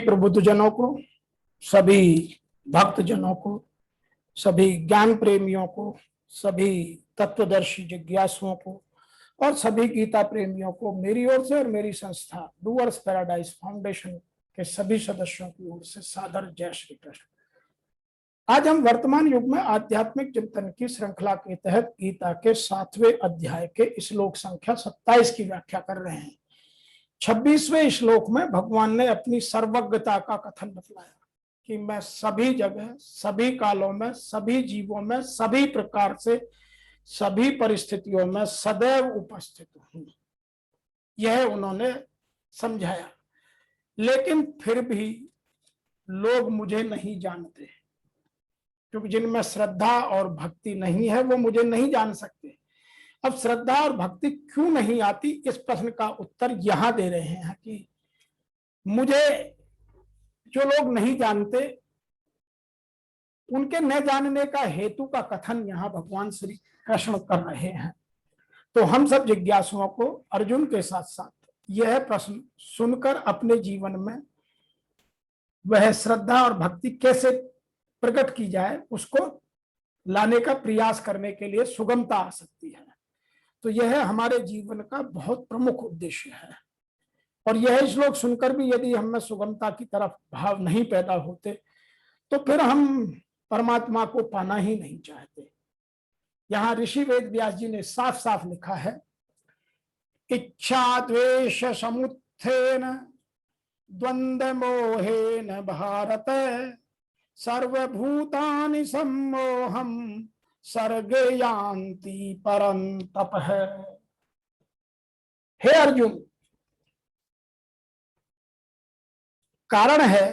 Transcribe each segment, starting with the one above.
प्रबुद्धजनों को, सभी भक्तजनों को, सभी ज्ञान प्रेमियों को, सभी तत्वदर्शी जिज्ञासुओं को और सभी गीता प्रेमियों को मेरी ओर से और मेरी संस्था डूअर्स पैराडाइज फाउंडेशन के सभी सदस्यों की ओर से सादर जय श्री कृष्ण। आज हम वर्तमान युग में आध्यात्मिक चिंतन की श्रृंखला के तहत गीता के 7वें अध्याय के श्लोक संख्या 27 की व्याख्या कर रहे हैं। 26वें श्लोक में भगवान ने अपनी सर्वज्ञता का कथन बतलाया कि मैं सभी जगह, सभी कालों में, सभी जीवों में, सभी प्रकार से, सभी परिस्थितियों में सदैव उपस्थित हूं। यह उन्होंने समझाया। लेकिन फिर भी लोग मुझे नहीं जानते, क्योंकि जिनमें श्रद्धा और भक्ति नहीं है वो मुझे नहीं जान सकते। अब श्रद्धा और भक्ति क्यों नहीं आती, इस प्रश्न का उत्तर यहां दे रहे हैं कि मुझे जो लोग नहीं जानते उनके न जानने का हेतु का कथन यहां भगवान श्री कृष्ण कर रहे हैं। तो हम सब जिज्ञासुओं को अर्जुन के साथ साथ यह प्रश्न सुनकर अपने जीवन में वह श्रद्धा और भक्ति कैसे प्रकट की जाए, उसको लाने का प्रयास करने के लिए सुगमता आ सकती है। तो यह हमारे जीवन का बहुत प्रमुख उद्देश्य है। और यह श्लोक सुनकर भी यदि हम में सुगमता की तरफ भाव नहीं पैदा होते तो फिर हम परमात्मा को पाना ही नहीं चाहते। यहाँ ऋषि वेद व्यास जी ने साफ साफ लिखा है, इच्छा द्वेष समुत्थेन द्वंद्व मोहेन भारत सर्वभूतानि सम्मोहम सर्गे यान्ति परन्तप है। हे अर्जुन, कारण है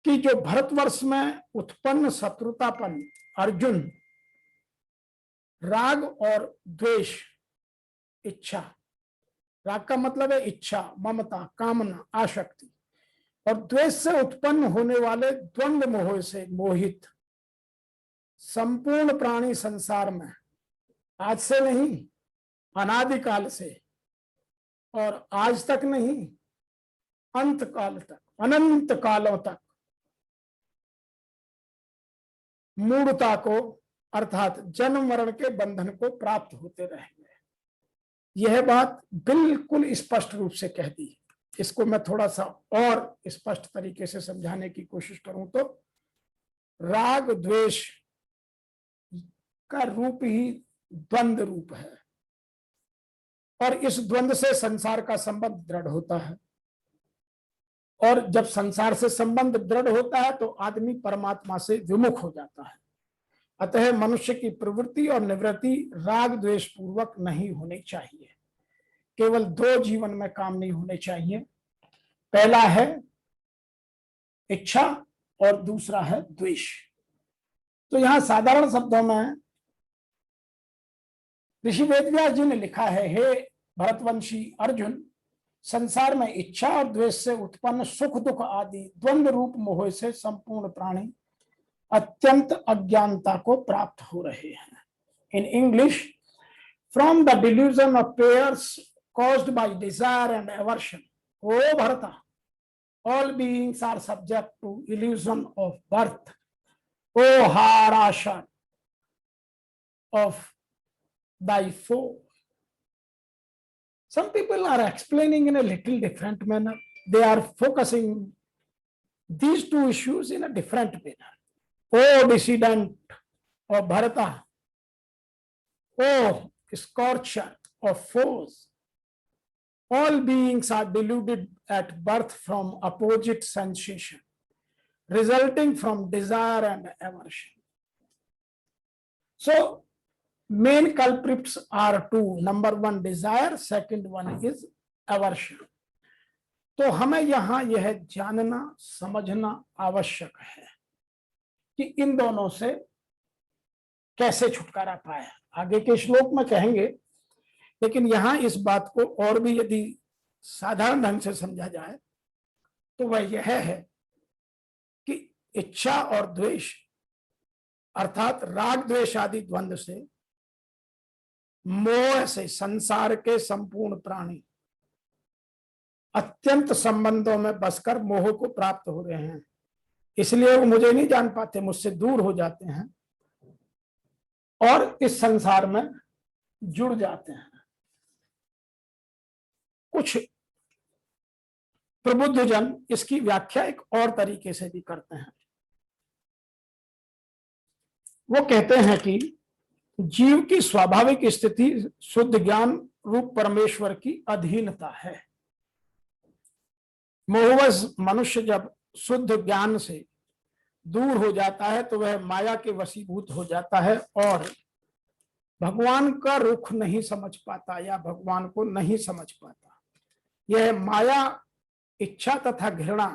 कि जो भारतवर्ष में उत्पन्न शत्रुतापन अर्जुन राग और द्वेष, इच्छा, राग का मतलब है इच्छा, ममता, कामना, आसक्ति, और द्वेष से उत्पन्न होने वाले द्वंद्व मोह से मोहित संपूर्ण प्राणी संसार में आज से नहीं, अनादिकाल से, और आज तक नहीं, अंत काल तक, अनंत कालों तक मूढ़ता को अर्थात जन्म मरण के बंधन को प्राप्त होते रहेंगे। यह बात बिल्कुल स्पष्ट रूप से कह दी। इसको मैं थोड़ा सा और स्पष्ट तरीके से समझाने की कोशिश करूं तो राग द्वेष का रूप ही द्वंद्व रूप है, और इस द्वंद्व से संसार का संबंध दृढ़ होता है। और जब संसार से संबंध दृढ़ होता है तो आदमी परमात्मा से विमुख हो जाता है। अतः मनुष्य की प्रवृत्ति और निवृत्ति राग द्वेष पूर्वक नहीं होनी चाहिए। केवल दो जीवन में काम नहीं होने चाहिए, पहला है इच्छा और दूसरा है द्वेष। तो यहां साधारण शब्दों में ऋषि वेदव्यास जी ने लिखा है, हे भरतवंशी अर्जुन, संसार में इच्छा और द्वेष से उत्पन्न सुख दुख आदि द्वंद्व रूप मोह से संपूर्ण प्राणी अत्यंत अज्ञानता को प्राप्त हो रहे हैं। In English, from the delusion of pairs caused by desire and aversion, O Bharata, all beings are subject to illusion of birth, O Harasha of thy foe. Some people are explaining in a little different manner. They are focusing these two issues in a different manner. O dissident of Bharata, O scorcher of foes, all beings are deluded at birth from opposite sensation, resulting from desire and aversion. So, main culprits are two. Number one, desire. Second one is aversion. तो हमें यहाँ यह जानना समझना आवश्यक है कि इन दोनों से कैसे छुटकारा पाए। आगे के श्लोक में कहेंगे, लेकिन यहां इस बात को और भी यदि साधारण ढंग से समझा जाए तो वह यह है कि इच्छा और द्वेष अर्थात राग द्वेष आदि द्वंद्व से, मोह से संसार के संपूर्ण प्राणी अत्यंत संबंधों में बसकर मोह को प्राप्त हो रहे हैं, इसलिए वो मुझे नहीं जान पाते, मुझसे दूर हो जाते हैं और इस संसार में जुड़ जाते हैं। कुछ प्रबुद्ध जन इसकी व्याख्या एक और तरीके से भी करते हैं। वो कहते हैं कि जीव की स्वाभाविक स्थिति शुद्ध ज्ञान रूप परमेश्वर की अधीनता है। मोहवश मनुष्य जब शुद्ध ज्ञान से दूर हो जाता है तो वह माया के वशीभूत हो जाता है और भगवान का रुख नहीं समझ पाता या भगवान को नहीं समझ पाता। यह माया इच्छा तथा घृणा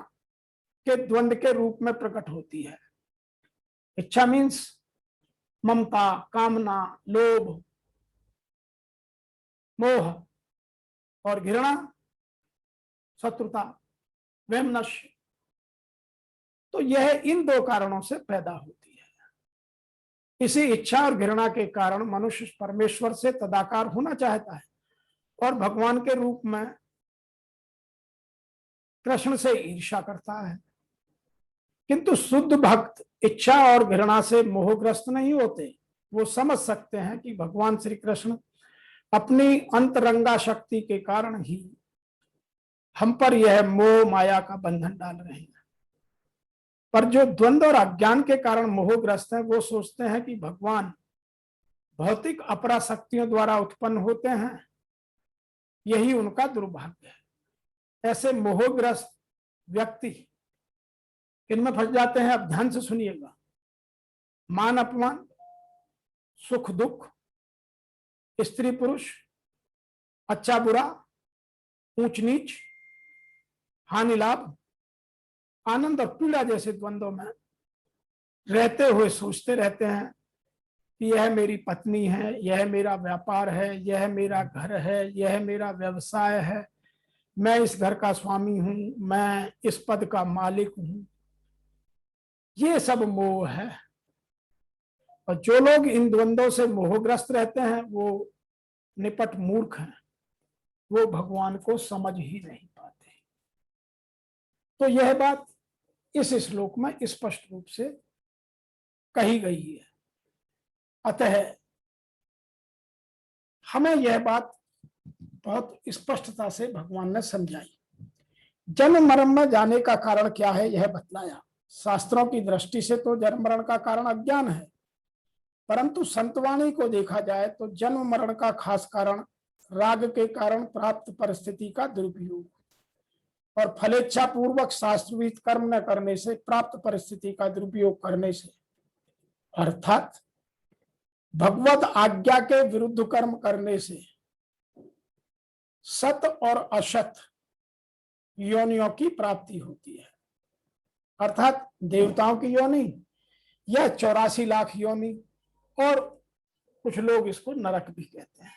के द्वंद्व के रूप में प्रकट होती है। इच्छा मीन्स ममता, कामना, लोभ, मोह, और घृणा शत्रुता, वैमनस्य। तो यह इन दो कारणों से पैदा होती है। इसी इच्छा और घृणा के कारण मनुष्य परमेश्वर से तदाकार होना चाहता है और भगवान के रूप में कृष्ण से ईर्ष्या करता है। किंतु शुद्ध भक्त इच्छा और घृणा से मोहग्रस्त नहीं होते। वो समझ सकते हैं कि भगवान श्री कृष्ण अपनी अंतरंगा शक्ति के कारण ही हम पर यह मोह माया का बंधन डाल रहे हैं। पर जो द्वंद्व और अज्ञान के कारण मोहग्रस्त है वो सोचते हैं कि भगवान भौतिक अपरा शक्तियों द्वारा उत्पन्न होते हैं, यही उनका दुर्भाग्य है। ऐसे मोहग्रस्त व्यक्ति इनमें फंस जाते हैं। अब ध्यान से सुनिएगा। मान अपमान, सुख दुख, स्त्री पुरुष, अच्छा बुरा, ऊंच नीच, हानि लाभ, आनंद और पीड़ा जैसे द्वंद्वों में रहते हुए सोचते रहते हैं कि यह मेरी पत्नी है, यह मेरा व्यापार है, यह मेरा घर है, यह मेरा व्यवसाय है, मैं इस घर का स्वामी हूं, मैं इस पद का मालिक हूं। ये सब मोह है। और जो लोग इन द्वंद्वों से मोहग्रस्त रहते हैं वो निपट मूर्ख हैं, वो भगवान को समझ ही नहीं पाते। तो यह बात इस श्लोक में स्पष्ट रूप से कही गई है। अतः हमें यह बात बहुत स्पष्टता से भगवान ने समझाई। जन्म मरण में जाने का कारण क्या है यह बतलाया। शास्त्रों की दृष्टि से तो जन्म मरण का कारण अज्ञान है, परंतु संतवाणी को देखा जाए तो जन्म मरण का खास कारण राग के कारण प्राप्त परिस्थिति का दुरुपयोग और फलेच्छा पूर्वक शास्त्रविहित कर्म न करने से प्राप्त परिस्थिति का दुरुपयोग करने से, अर्थात भगवत आज्ञा के विरुद्ध कर्म करने से सत और असत योनियों की प्राप्ति होती है। अर्थात देवताओं की योनि या 84 लाख योनि, और कुछ लोग इसको नरक भी कहते हैं।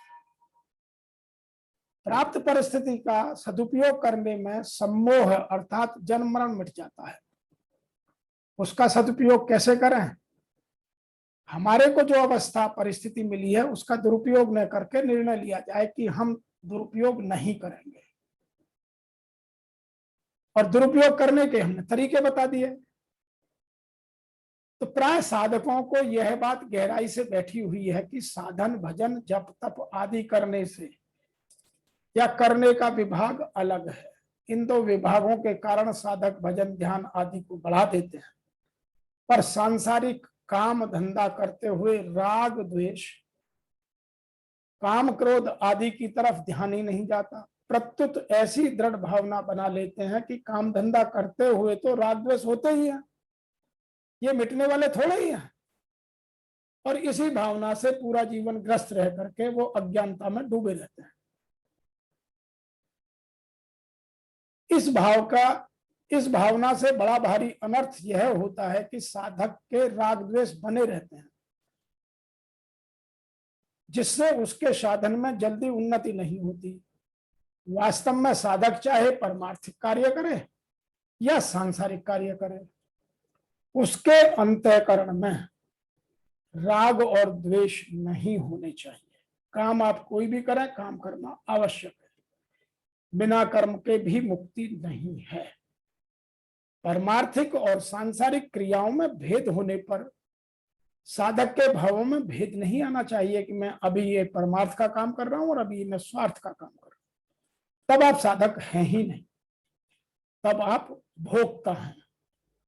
प्राप्त परिस्थिति का सदुपयोग करने में सम्मोह अर्थात जन्म मरण मिट जाता है। उसका सदुपयोग कैसे करें? हमारे को जो अवस्था परिस्थिति मिली है उसका दुरुपयोग न करके निर्णय लिया जाए कि हम दुरुपयोग नहीं करेंगे, और दुरुपयोग करने के हमने तरीके बता दिए। तो प्राय साधकों को यह बात गहराई से बैठी हुई है कि साधन भजन जप तप आदि करने से या करने का विभाग अलग है। इन दो विभागों के कारण साधक भजन ध्यान आदि को बढ़ा देते हैं, पर सांसारिक काम धंधा करते हुए राग द्वेष काम क्रोध आदि की तरफ ध्यान ही नहीं जाता। प्रत्युत ऐसी दृढ़ भावना बना लेते हैं कि काम धंधा करते हुए तो राग द्वेष होते ही हैं, ये मिटने वाले थोड़े ही हैं, और इसी भावना से पूरा जीवन ग्रस्त रह करके वो अज्ञानता में डूबे रहते हैं। इस भावना से बड़ा भारी अनर्थ यह होता है कि साधक के राग द्वेष बने रहते हैं, जिससे उसके साधन में जल्दी उन्नति नहीं होती। वास्तव में साधक चाहे परमार्थिक कार्य करे या सांसारिक कार्य करे, उसके अंतःकरण में राग और द्वेष नहीं होने चाहिए। काम आप कोई भी करें, काम करना आवश्यक है। बिना कर्म के भी मुक्ति नहीं है। परमार्थिक और सांसारिक क्रियाओं में भेद होने पर साधक के भावों में भेद नहीं आना चाहिए कि मैं अभी ये परमार्थ का काम कर रहा हूं और अभी मैं स्वार्थ का काम कर रहा हूं। तब आप साधक हैं ही नहीं, तब आप भोक्ता हैं।